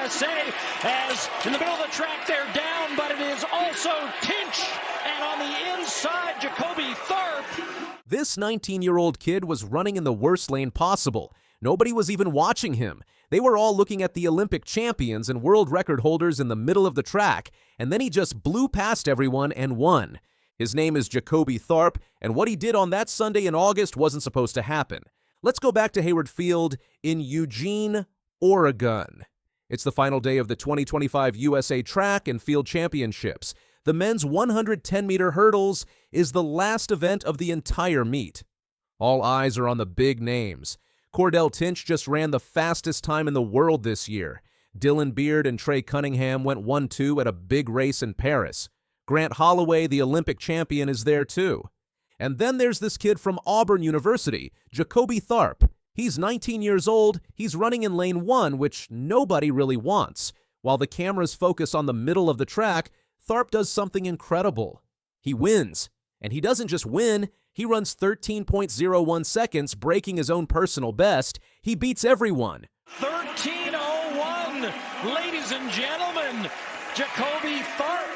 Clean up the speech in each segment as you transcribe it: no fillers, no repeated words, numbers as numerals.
USA, as in the middle of the track they're down, but it is also Tinch, and on the inside, Jacobe Tharp. This 19-year-old kid was running in the worst lane possible. Nobody was even watching him. They were all looking at the Olympic champions and world record holders in the middle of the track, and then he just blew past everyone and won. His name is Jacobe Tharp, and what he did on that Sunday in August wasn't supposed to happen. Let's go back to Hayward Field in Eugene, Oregon. It's the final day of the 2025 USA Track and Field Championships. The men's 110-meter hurdles is the last event of the entire meet. All eyes are on the big names. Cordell Tinch just ran the fastest time in the world this year. Dylan Beard and Trey Cunningham went 1-2 at a big race in Paris. Grant Holloway, the Olympic champion, is there too. And then there's this kid from Auburn University, Jacobe Tharp. He's 19 years old, he's running in lane 1, which nobody really wants. While the cameras focus on the middle of the track, Tharp does something incredible. He wins. And he doesn't just win, he runs 13.01 seconds, breaking his own personal best. He beats everyone. 13:01, ladies and gentlemen, Jacobe Tharp.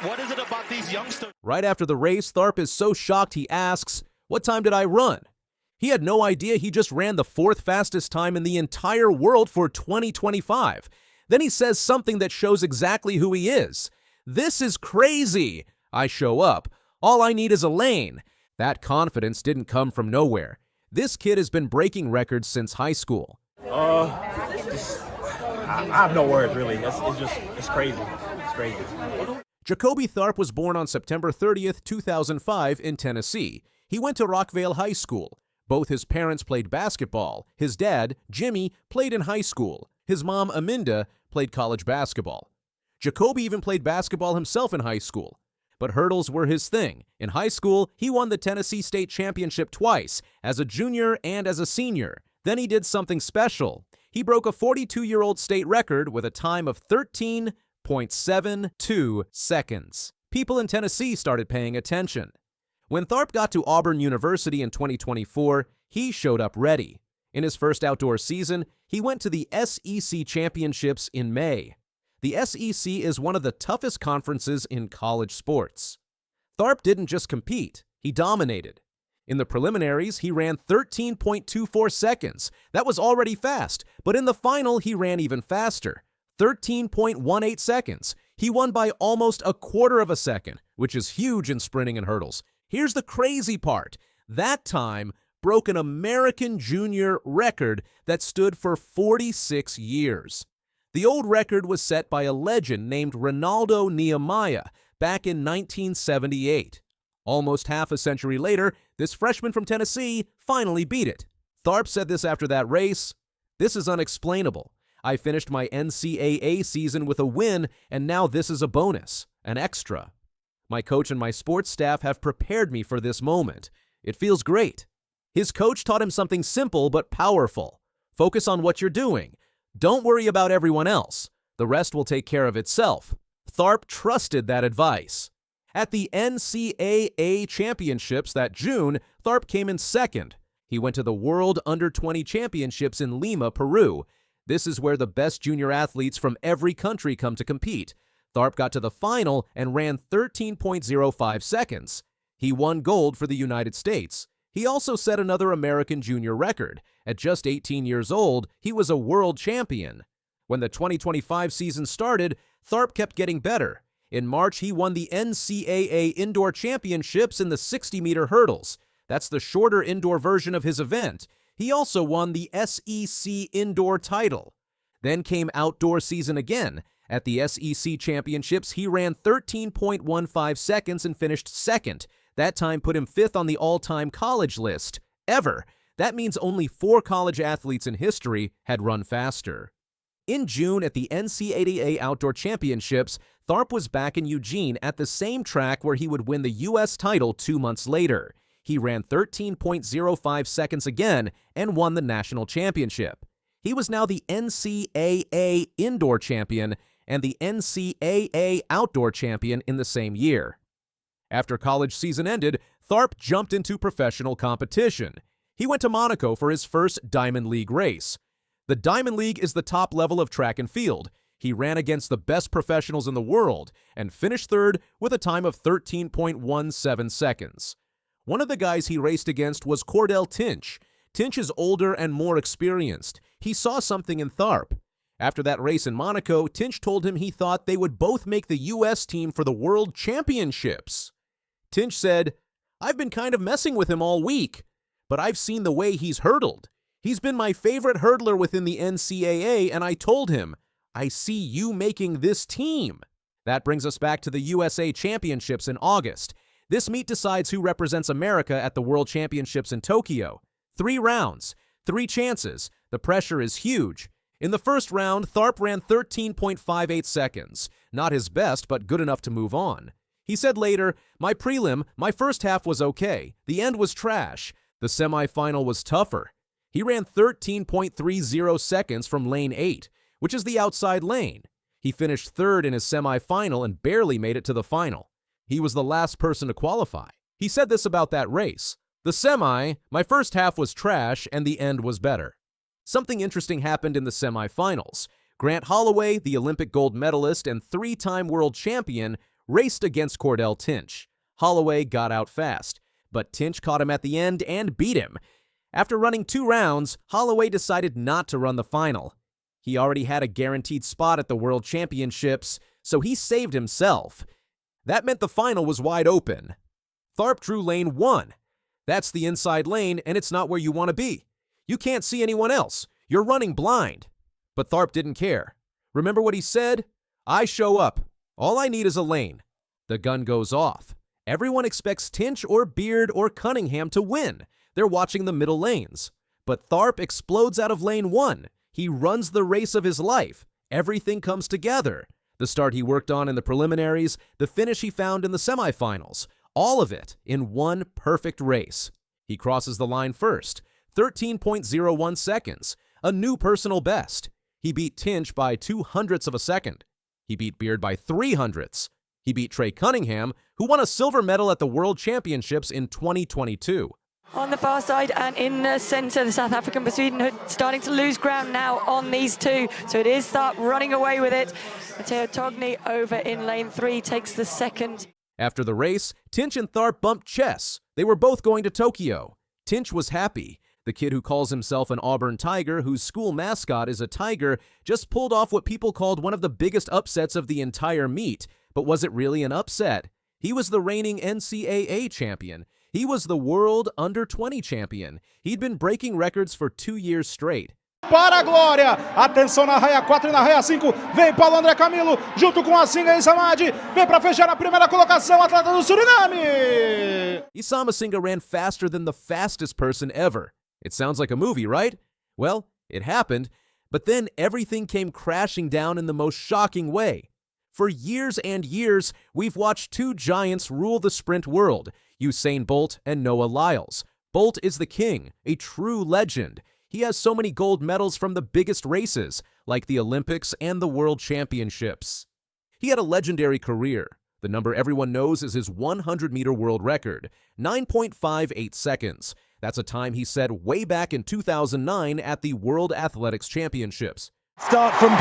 What is it about these youngsters? Right after the race, Tharp is so shocked he asks, "What time did I run?" He had no idea he just ran the 4th fastest time in the entire world for 2025. Then he says something that shows exactly who he is. "This is crazy." I show up. All I need is a lane. That confidence didn't come from nowhere. This kid has been breaking records since high school. I have no words, really. It's crazy. It's crazy. Jacobe Tharp was born on September 30th, 2005 in Tennessee. He went to Rockvale High School. Both his parents played basketball. His dad, Jimmy, played in high school. His mom, Aminda, played college basketball. Jacobe even played basketball himself in high school. But hurdles were his thing. In high school, he won the Tennessee State Championship twice, as a junior and as a senior. Then he did something special. He broke a 42-year-old state record with a time of 13.72 seconds. People in Tennessee started paying attention. When Tharp got to Auburn University in 2024, he showed up ready. In his first outdoor season, he went to the SEC Championships in May. The SEC is one of the toughest conferences in college sports. Tharp didn't just compete, he dominated. In the preliminaries, he ran 13.24 seconds. That was already fast, but in the final, he ran even faster, 13.18 seconds. He won by almost a quarter of a second, which is huge in sprinting and hurdles. Here's the crazy part. That time broke an American junior record that stood for 46 years. The old record was set by a legend named Ronaldo Nehemiah back in 1978. Almost half a century later, this freshman from Tennessee finally beat it. Tharp said this after that race, "This is unexplainable. I finished my NCAA season with a win, and now this is a bonus, an extra. My coach and my sports staff have prepared me for this moment. It feels great." His coach taught him something simple but powerful. Focus on what you're doing. Don't worry about everyone else. The rest will take care of itself. Tharp trusted that advice. At the NCAA Championships that June, Tharp came in second. He went to the World Under-20 Championships in Lima, Peru. This is where the best junior athletes from every country come to compete. Tharp got to the final and ran 13.05 seconds. He won gold for the United States. He also set another American junior record. At just 18 years old, he was a world champion. When the 2025 season started, Tharp kept getting better. In March, he won the NCAA Indoor Championships in the 60-meter hurdles. That's the shorter indoor version of his event. He also won the SEC Indoor title. Then came outdoor season again. At the SEC Championships, he ran 13.15 seconds and finished second. That time put him 5th on the all-time college list, ever. That means only 4 college athletes in history had run faster. In June at the NCAA Outdoor Championships, Tharp was back in Eugene at the same track where he would win the U.S. title 2 months later. He ran 13.05 seconds again and won the national championship. He was now the NCAA Indoor Champion and the NCAA Outdoor Champion in the same year. After college season ended, Tharp jumped into professional competition. He went to Monaco for his first Diamond League race. The Diamond League is the top level of track and field. He ran against the best professionals in the world and finished third with a time of 13.17 seconds. One of the guys he raced against was Cordell Tinch. Tinch is older and more experienced. He saw something in Tharp. After that race in Monaco, Tinch told him he thought they would both make the U.S. team for the World Championships. Tinch said, "I've been kind of messing with him all week, but I've seen the way he's hurdled. He's been my favorite hurdler within the NCAA, and I told him, I see you making this team." That brings us back to the USA Championships in August. This meet decides who represents America at the World Championships in Tokyo. 3 rounds, 3 chances. The pressure is huge. In the first round, Tharp ran 13.58 seconds. Not his best, but good enough to move on. He said later, "My prelim, my first half was okay. The end was trash. The semifinal was tougher." He ran 13.30 seconds from lane 8, which is the outside lane. He finished third in his semifinal and barely made it to the final. He was the last person to qualify. He said this about that race: "The semi, my first half was trash and the end was better." Something interesting happened in the semifinals. Grant Holloway, the Olympic gold medalist and 3-time world champion, raced against Cordell Tinch. Holloway got out fast, but Tinch caught him at the end and beat him. After running 2 rounds, Holloway decided not to run the final. He already had a guaranteed spot at the World Championships, so he saved himself. That meant the final was wide open. Tharp drew lane 1. That's the inside lane, and it's not where you want to be. You can't see anyone else. You're running blind. But Tharp didn't care. Remember what he said? "I show up. All I need is a lane." The gun goes off. Everyone expects Tinch or Beard or Cunningham to win. They're watching the middle lanes. But Tharp explodes out of lane 1. He runs the race of his life. Everything comes together. The start he worked on in the preliminaries, the finish he found in the semifinals. All of it in one perfect race. He crosses the line first, 13.01 seconds, a new personal best. He beat Tinch by 0.02 of a second. He beat Beard by 0.03. He beat Trey Cunningham, who won a silver medal at the World Championships in 2022. On the far side and in the centre, the South African Sweden starting to lose ground now on these two. So it is Tharp running away with it. Matteo Togni over in lane 3 takes the second. After the race, Tinch and Tharp bumped chess. They were both going to Tokyo. Tinch was happy. The kid who calls himself an Auburn Tiger, whose school mascot is a tiger, just pulled off what people called one of the biggest upsets of the entire meet. But was it really an upset? He was the reigning NCAA champion. He was the world under-20 champion. He'd been breaking records for 2 years straight. Para a glória, atenção na raia 4 e na raia 5, vem Paulo André Camilo, junto com Asinga e Issam, vem para fechar a primeira colocação, atleta do Suriname! Issam Asinga ran faster than the fastest person ever. It sounds like a movie, right? Well, it happened, but then everything came crashing down in the most shocking way. For years and years, we've watched 2 giants rule the sprint world, Usain Bolt and Noah Lyles. Bolt is the king, a true legend. He has so many gold medals from the biggest races, like the Olympics and the World Championships. He had a legendary career. The number everyone knows is his 100-meter world record, 9.58 seconds. That's a time he set way back in 2009 at the World Athletics Championships. Start from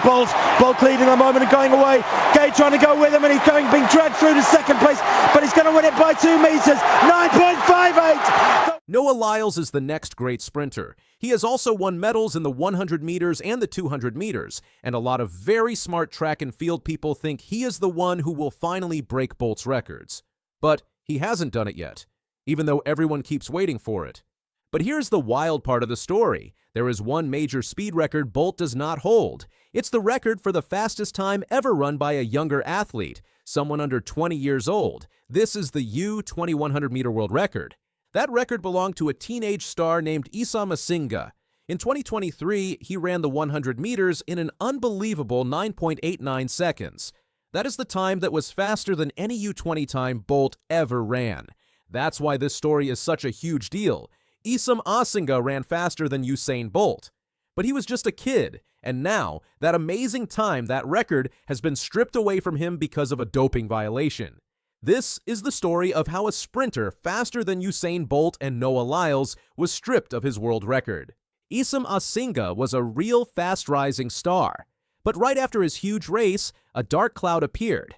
Bolt. Bolt leading the moment and going away. Gay trying to go with him, and he's being dragged through to second place, but he's going to win it by 2 meters, 9.58. Noah Lyles is the next great sprinter. He has also won medals in the 100 meters and the 200 meters, and a lot of very smart track and field people think he is the one who will finally break Bolt's records. But he hasn't done it yet, even though everyone keeps waiting for it. But here's the wild part of the story. There is one major speed record Bolt does not hold. It's the record for the fastest time ever run by a younger athlete, someone under 20 years old. This is the U2100-meter world record. That record belonged to a teenage star named Issam Asinga. In 2023, he ran the 100 meters in an unbelievable 9.89 seconds. That is the time that was faster than any U20 time Bolt ever ran. That's why this story is such a huge deal. Issam Asinga ran faster than Usain Bolt. But he was just a kid, and now, that amazing time, that record, has been stripped away from him because of a doping violation. This is the story of how a sprinter faster than Usain Bolt and Noah Lyles was stripped of his world record. Issam Asinga was a real fast-rising star. But right after his huge race, a dark cloud appeared.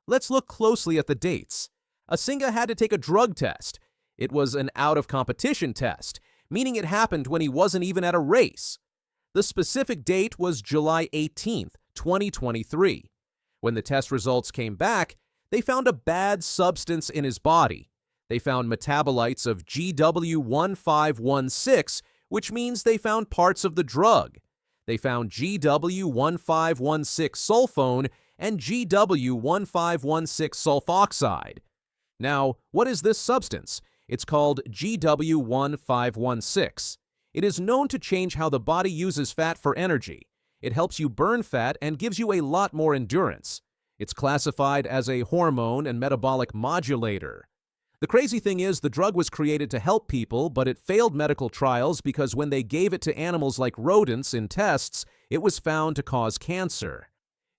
Let's look closely at the dates. Asinga had to take a drug test. It was an out-of-competition test, meaning it happened when he wasn't even at a race. The specific date was July 18th, 2023. When the test results came back, they found a bad substance in his body. They found metabolites of GW1516, which means they found parts of the drug. They found GW1516 sulfone and GW1516 sulfoxide. Now, what is this substance? It's called GW1516. It is known to change how the body uses fat for energy. It helps you burn fat and gives you a lot more endurance. It's classified as a hormone and metabolic modulator. The crazy thing is, the drug was created to help people, but it failed medical trials because when they gave it to animals like rodents in tests, it was found to cause cancer.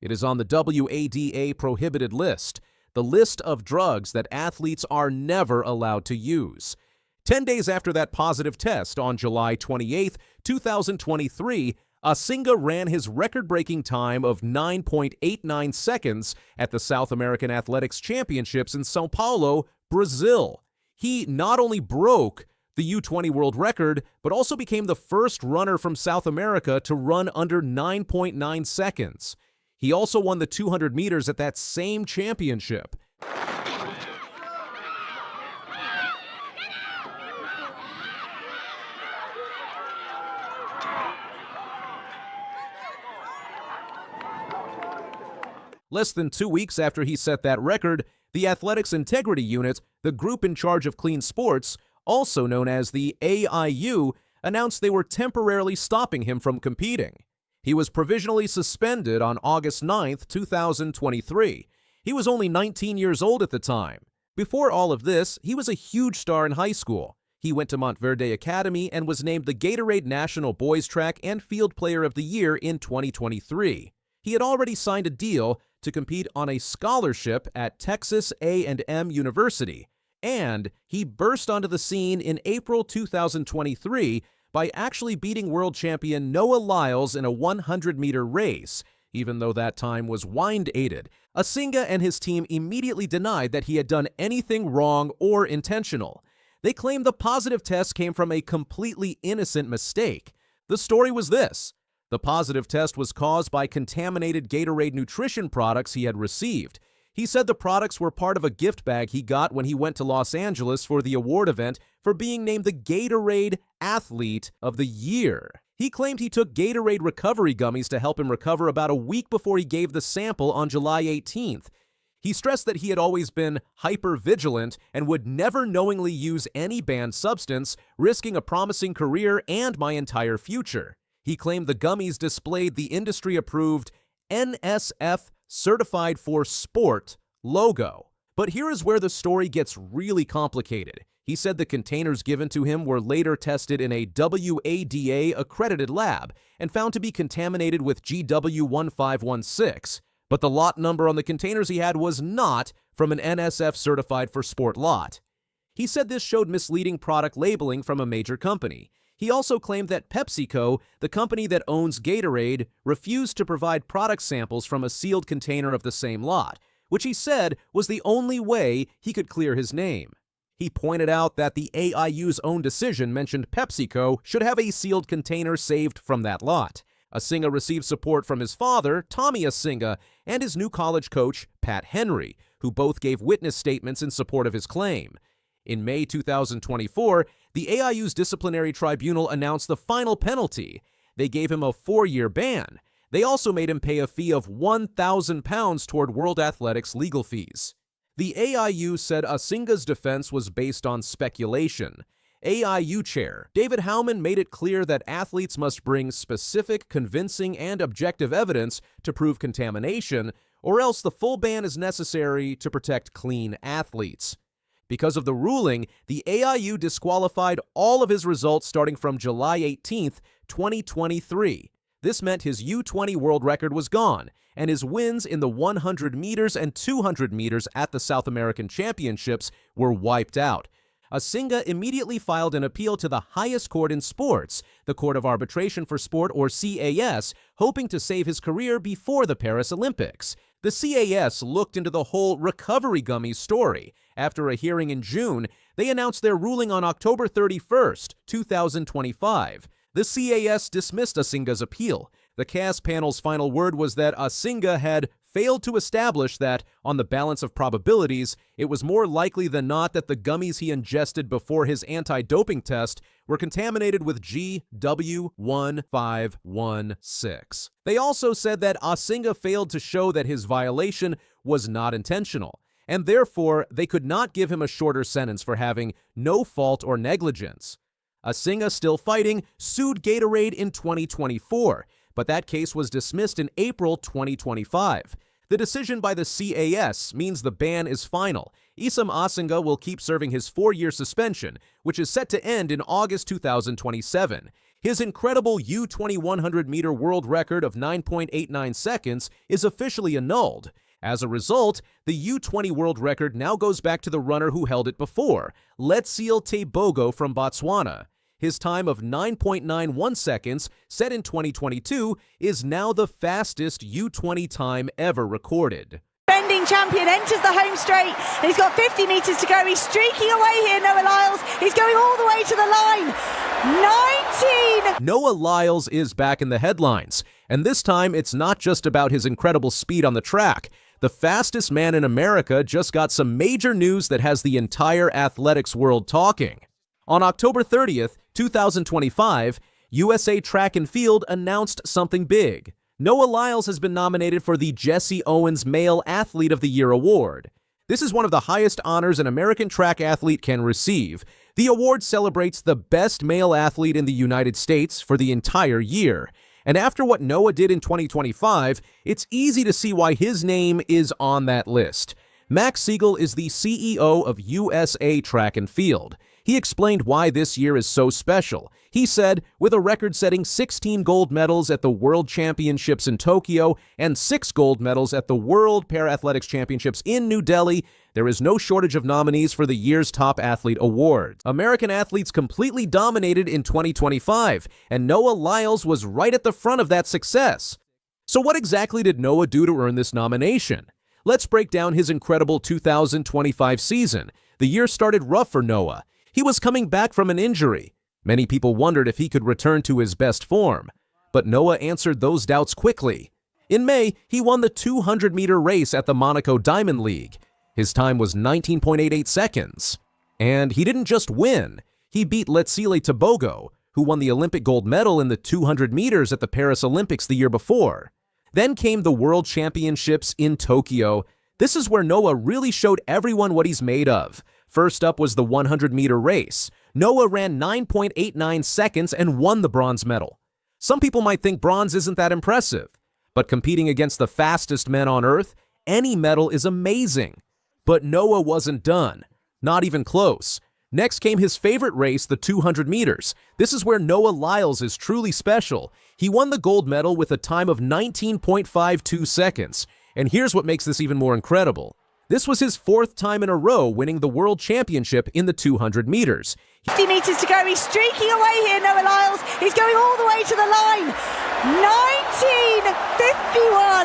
It is on the WADA prohibited list, the list of drugs that athletes are never allowed to use. 10 days after that positive test, on July 28, 2023, Asinga ran his record-breaking time of 9.89 seconds at the South American Athletics Championships in São Paulo, Brazil. He not only broke the U20 world record, but also became the first runner from South America to run under 9.9 seconds. He also won the 200 meters at that same championship. Less than 2 weeks after he set that record, the Athletics Integrity Unit, the group in charge of clean sports, also known as the AIU, announced they were temporarily stopping him from competing. He was provisionally suspended on August 9, 2023. He was only 19 years old at the time. Before all of this, he was a huge star in high school. He went to Monteverde Academy and was named the Gatorade National Boys Track and Field Player of the Year in 2023. He had already signed a deal to compete on a scholarship at Texas A&M University, and he burst onto the scene in April 2023 by actually beating world champion Noah Lyles in a 100-meter race, even though that time was wind-aided. Asinga and his team immediately denied that he had done anything wrong or intentional. They claimed the positive test came from a completely innocent mistake. The story was this: the positive test was caused by contaminated Gatorade nutrition products he had received. He said the products were part of a gift bag he got when he went to Los Angeles for the award event for being named the Gatorade Athlete of the Year. He claimed he took Gatorade recovery gummies to help him recover about a week before he gave the sample on July 18th. He stressed that he had always been hyper-vigilant and would never knowingly use any banned substance, risking a promising career and my entire future. He claimed the gummies displayed the industry-approved NSF Certified for Sport logo. But here is where the story gets really complicated. He said the containers given to him were later tested in a WADA-accredited lab and found to be contaminated with GW1516. But the lot number on the containers he had was not from an NSF Certified for Sport lot. He said this showed misleading product labeling from a major company. He also claimed that PepsiCo, the company that owns Gatorade, refused to provide product samples from a sealed container of the same lot, which he said was the only way he could clear his name. He pointed out that the AIU's own decision mentioned PepsiCo should have a sealed container saved from that lot. Asinga received support from his father, Tommy Asinga, and his new college coach, Pat Henry, who both gave witness statements in support of his claim. In May 2024, the AIU's disciplinary tribunal announced the final penalty. They gave him a 4-year ban. They also made him pay a fee of £1,000 toward World Athletics legal fees. The AIU said Asinga's defense was based on speculation. AIU chair David Howman made it clear that athletes must bring specific, convincing, and objective evidence to prove contamination, or else the full ban is necessary to protect clean athletes. Because of the ruling, the AIU disqualified all of his results starting from July 18, 2023. This meant his U20 world record was gone, and his wins in the 100 meters and 200 meters at the South American Championships were wiped out. Asinga immediately filed an appeal to the highest court in sports, the Court of Arbitration for Sport, or CAS, hoping to save his career before the Paris Olympics. The CAS looked into the whole recovery gummies story. After a hearing in June, they announced their ruling on October 31st, 2025. The CAS dismissed Asinga's appeal. The CAS panel's final word was that Asinga had failed to establish that, on the balance of probabilities, it was more likely than not that the gummies he ingested before his anti-doping test were contaminated with GW1516. They also said that Asinga failed to show that his violation was not intentional, and therefore they could not give him a shorter sentence for having no fault or negligence. Asinga, still fighting, sued Gatorade in 2024, but that case was dismissed in April 2025. The decision by the CAS means the ban is final. Issam Asinga will keep serving his 4-year suspension, which is set to end in August 2027. His incredible U20 100-meter world record of 9.89 seconds is officially annulled. As a result, the U20 world record now goes back to the runner who held it before, Lyles Tebogo from Botswana. His time of 9.91 seconds, set in 2022, is now the fastest U20 time ever recorded. Defending champion enters the home straight, and he's got 50 metres to go. He's streaking away here, Noah Lyles. He's going all the way to the line. 19! Noah Lyles is back in the headlines, and this time it's not just about his incredible speed on the track. The fastest man in America just got some major news that has the entire athletics world talking. On October 30th, 2025, USA Track and Field announced something big. Noah Lyles has been nominated for the Jesse Owens Male Athlete of the Year award. This is one of the highest honors an American track athlete can receive. The award celebrates the best male athlete in the United States for the entire year. And after what Noah did in 2025, it's easy to see why his name is on that list. Max Siegel is the CEO of USA Track and Field. He explained why this year is so special. He said, with a record-setting 16 gold medals at the World Championships in Tokyo and 6 gold medals at the World Para-Athletics Championships in New Delhi, there is no shortage of nominees for the year's Top Athlete Award. American athletes completely dominated in 2025, and Noah Lyles was right at the front of that success. So what exactly did Noah do to earn this nomination? Let's break down his incredible 2025 season. The year started rough for Noah. He was coming back from an injury. Many people wondered if he could return to his best form. But Noah answered those doubts quickly. In May, he won the 200-meter race at the Monaco Diamond League. His time was 19.88 seconds. And he didn't just win. He beat Lyles Tebogo, who won the Olympic gold medal in the 200 meters at the Paris Olympics the year before. Then came the World Championships in Tokyo. This is where Noah really showed everyone what he's made of. First up was the 100-meter race. Noah ran 9.89 seconds and won the bronze medal. Some people might think bronze isn't that impressive, but competing against the fastest men on Earth, any medal is amazing. But Noah wasn't done. Not even close. Next came his favorite race, the 200 meters. This is where Noah Lyles is truly special. He won the gold medal with a time of 19.52 seconds. And here's what makes this even more incredible. This was his 4th time in a row winning the World Championship in the 200 meters. 50 metres to go. He's streaking away here, Noah Lyles. He's going all the way to the line.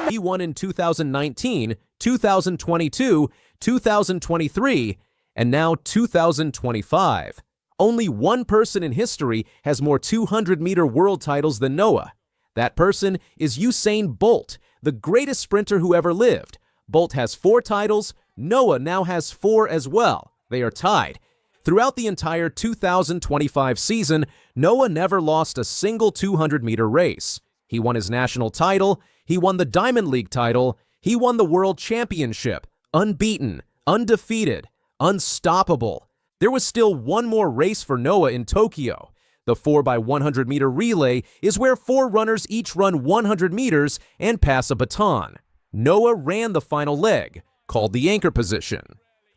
19.51. He won in 2019, 2022, 2023, and now 2025. Only one person in history has more 200-meter world titles than Noah. That person is Usain Bolt, the greatest sprinter who ever lived. Bolt has 4 titles. Noah now has 4 as well. They are tied. Throughout the entire 2025 season, Noah never lost a single 200-meter race. He won his national title. He won the Diamond League title. He won the World Championship. Unbeaten, undefeated, unstoppable. There was still one more race for Noah in Tokyo. The 4x100-meter relay is where 4 runners each run 100 meters and pass a baton. Noah ran the final leg, called the anchor position.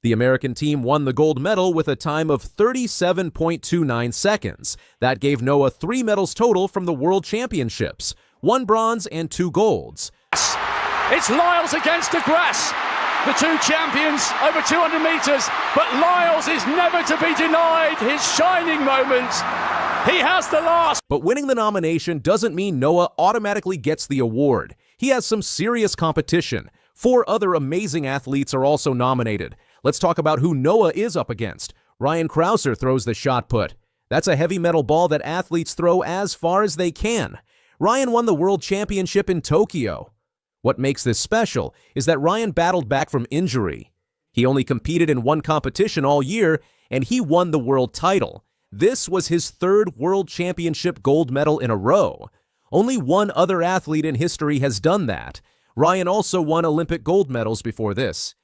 The American team won the gold medal with a time of 37.29 seconds. That gave Noah 3 medals total from the World Championships, 1 bronze and 2 golds. It's Lyles against the grass. the two champions over 200 metres, but Lyles is never to be denied his shining moment. He has the last. But winning the nomination doesn't mean Noah automatically gets the award. He has some serious competition. 4 other amazing athletes are also nominated. Let's talk about who Noah is up against. Ryan Crouser throws the shot put. That's a heavy metal ball that athletes throw as far as they can. Ryan won the World Championship in Tokyo. What makes this special is that Ryan battled back from injury. He only competed in one competition all year, and he won the world title. This was his 3rd World Championship gold medal in a row. Only one other athlete in history has done that. Ryan also won Olympic gold medals before this.